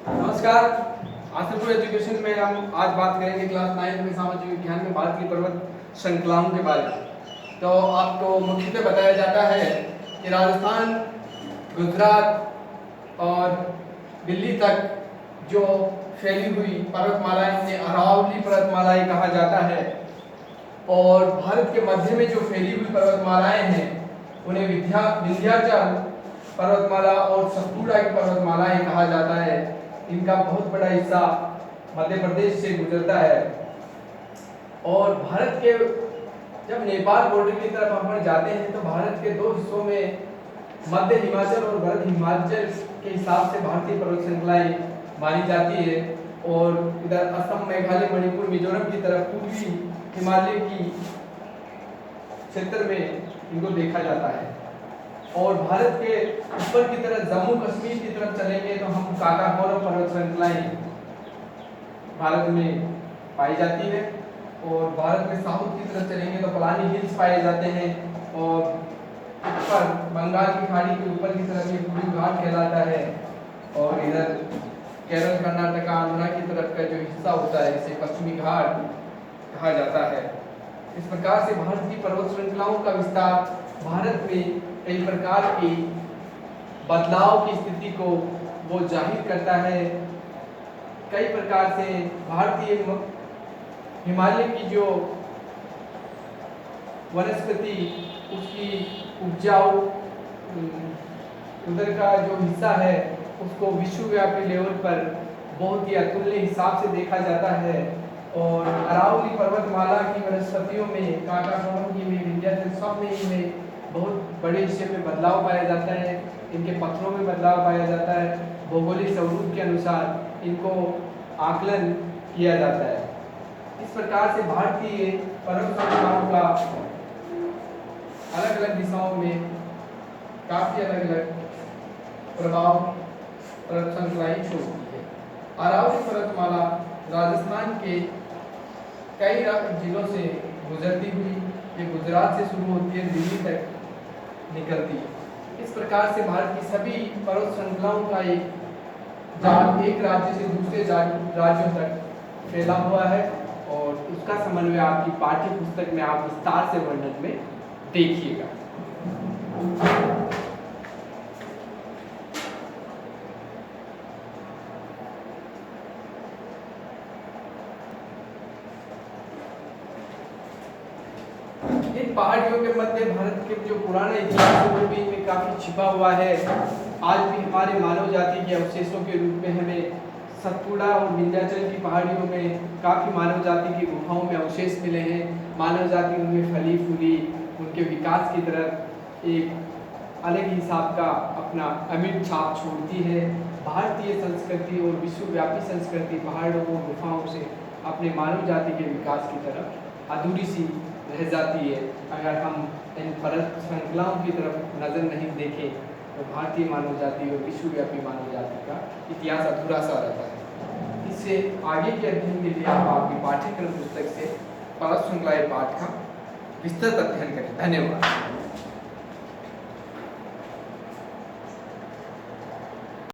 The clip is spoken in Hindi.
नमस्कार। आसिफुल एजुकेशन में हम आज बात करेंगे क्लास 9 में सामाजिक विज्ञान में भारत की पर्वत श्रृंखलाओं के बारे में। तो आपको मुख्यतः बताया जाता है कि राजस्थान, गुजरात और दिल्ली तक जो फैली हुई पर्वतमालाएं उन्हें अरावली पर्वतमालाएं कहा जाता है, और भारत के मध्य में जो फैली हुई पर्वतमालाएं हैं उन्हें विंध्याचल पर्वतमाला और सतपुड़ा की पर्वतमालाएं कहा जाता है। इनका बहुत बड़ा हिस्सा मध्य प्रदेश से गुजरता है। और भारत के जब नेपाल बॉर्डर की तरफ हम जाते हैं तो भारत के दो हिस्सों में मध्य हिमाचल और भरत हिमाचल के हिसाब से भारतीय पर्वत श्रृंखलाएं मानी जाती है। और इधर असम, मेघालय, मणिपुर, मिजोरम की तरफ पूर्वी हिमालय की क्षेत्र में इनको देखा जाता है। और भारत के ऊपर की तरफ जम्मू कश्मीर की तरफ चलेंगे तो हम काकाकोरम पर्वत श्रृंखलाएं भारत में पाई जाती है। और भारत में साउथ की तरफ चलेंगे तो पलानी हिल्स पाए जाते हैं। और ऊपर बंगाल की खाड़ी के ऊपर की तरफ ये पूर्वी घाट कहलाता है। और इधर केरल, कर्नाटक, आंध्रा की तरफ का जो हिस्सा होता है इसे पश्चिमी घाट कहा जाता है। इस प्रकार से भारत की पर्वत श्रृंखलाओं का विस्तार भारत में कई प्रकार के बदलाव की स्थिति को वो जाहिर करता है। कई प्रकार से भारतीय हिमालय की जो वनस्पति, उसकी उपजाऊ उधर का जो हिस्सा है उसको विश्वव्यापी लेवल पर बहुत ही अतुलनीय हिसाब से देखा जाता है। और अरावली पर्वतमाला की वनस्पतियों में, काकाकोरम की में, विंध्याचल, सब में इनमें बहुत बड़े हिस्से में बदलाव पाया जाता है। इनके पत्थरों में बदलाव पाया जाता है। भौगोलिक स्वरूप के अनुसार इनको आकलन किया जाता है। इस प्रकार से भारतीय पर्वत श्रृंखलाओं का अलग अलग दिशाओं में काफी अलग अलग प्रभाव पर्वत श्रृंखलाएं छोड़ती है। अरावली पर्वतमाला राजस्थान के कई जिलों से गुजरती हुई ये गुजरात से शुरू होती है, दिल्ली तक निकलती है। इस प्रकार से भारत की सभी पर्वत श्रृंखलाओं का एक राज्य से दूसरे राज्यों तक फैला हुआ है। और उसका समन्वय आपकी पाठ्य पुस्तक में आप विस्तार से वर्णन में देखिएगा। इन पहाड़ियों के मध्य भारत के जो पुराना इतिहास है वो भी इनमें काफी छिपा हुआ है। आज भी हमारे मानव जाति के अवशेषों के रूप में हमें सतपुड़ा और विंध्याचल की पहाड़ियों में काफी मानव जाति की गुफाओं में अवशेष मिले हैं। मानव जाति उनमें फली फूली, उनके विकास की तरफ एक अलग हिसाब का अपना अमिट छाप छोड़ती है। भारतीय संस्कृति और विश्वव्यापी संस्कृति पहाड़ों और गुफाओं से अपने मानव जाति के विकास की तरफ अधूरी सी रह जाती है। अगर हम इन पर्वत श्रृंखलाओं की तरफ नज़र नहीं देखें तो भारतीय मानव जाति और विश्वव्यापी मानव जाति का इतिहास अधूरा सा रहता है। इससे आगे के अध्ययन के लिए आप आपकी पाठ्यक्रम पुस्तक से पर्वत श्रृंखलाएं पाठ का विस्तृत अध्ययन करें। धन्यवाद।